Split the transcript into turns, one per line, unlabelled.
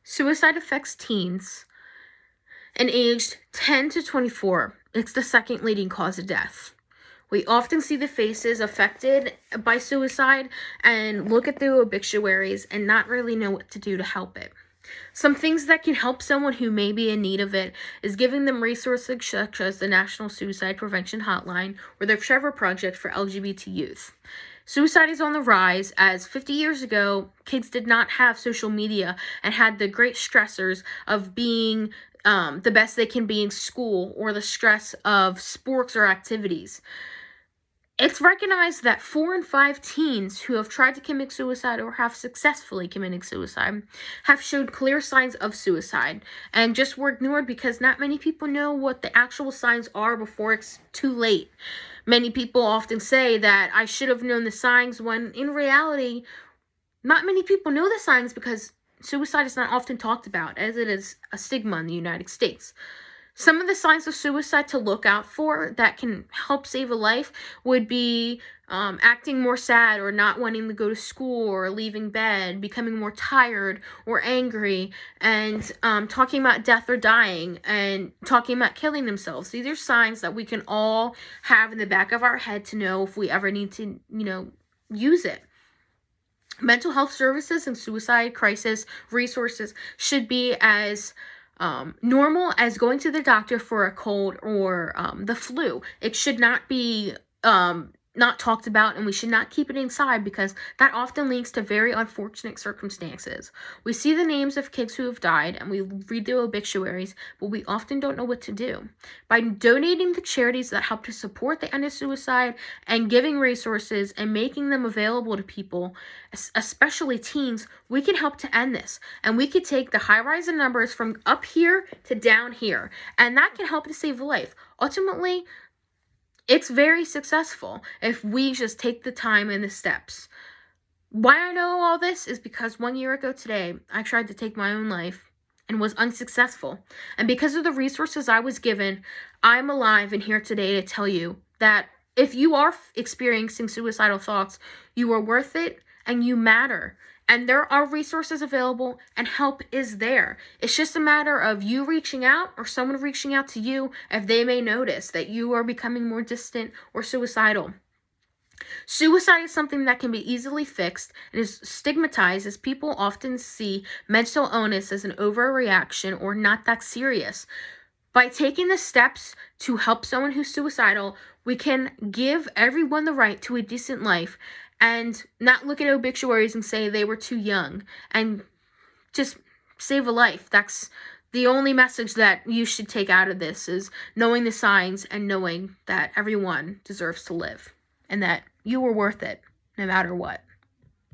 Suicide affects teens and aged 10 to 24. It's the second leading cause of death. We often see the faces affected by suicide and look at the obituaries and not really know what to do to help it. Some things that can help someone who may be in need of it is giving them resources such as the National Suicide Prevention Hotline or the Trevor Project for LGBT youth. Suicide is on the rise as 50 years ago, kids did not have social media and had the great stressors of being the best they can be in school or the stress of sports or activities. It's recognized that 4 in 5 teens who have tried to commit suicide or have successfully committed suicide have showed clear signs of suicide and just were ignored because not many people know what the actual signs are before it's too late. Many people often say that I should have known the signs when in reality, not many people know the signs because suicide is not often talked about as it is a stigma in the United States. Some of the signs of suicide to look out for that can help save a life would be acting more sad or not wanting to go to school or leaving bed, becoming more tired or angry, and talking about death or dying, and talking about killing themselves. These are signs that we can all have in the back of our head to know if we ever need to, use it. Mental health services and suicide crisis resources should be as normal as going to the doctor for a cold or the flu. It should not be not talked about, and we should not keep it inside because that often leads to very unfortunate circumstances. We see the names of kids who have died and we read the obituaries, but we often don't know what to do. By donating to charities that help to support the end of suicide and giving resources and making them available to people, especially teens, we can help to end this. And we could take the high rise in numbers from up here to down here, and that can help to save a life. Ultimately, it's very successful if we just take the time and the steps. Why I know all this is because 1 year ago today, I tried to take my own life and was unsuccessful. And because of the resources I was given, I'm alive and here today to tell you that if you are experiencing suicidal thoughts, you are worth it and you matter. And there are resources available and help is there. It's just a matter of you reaching out or someone reaching out to you if they may notice that you are becoming more distant or suicidal. Suicide is something that can be easily fixed and is stigmatized as people often see mental illness as an overreaction or not that serious. By taking the steps to help someone who's suicidal, we can give everyone the right to a decent life and not look at obituaries and say they were too young and just save a life. That's the only message that you should take out of this, is knowing the signs and knowing that everyone deserves to live and that you were worth it no matter what.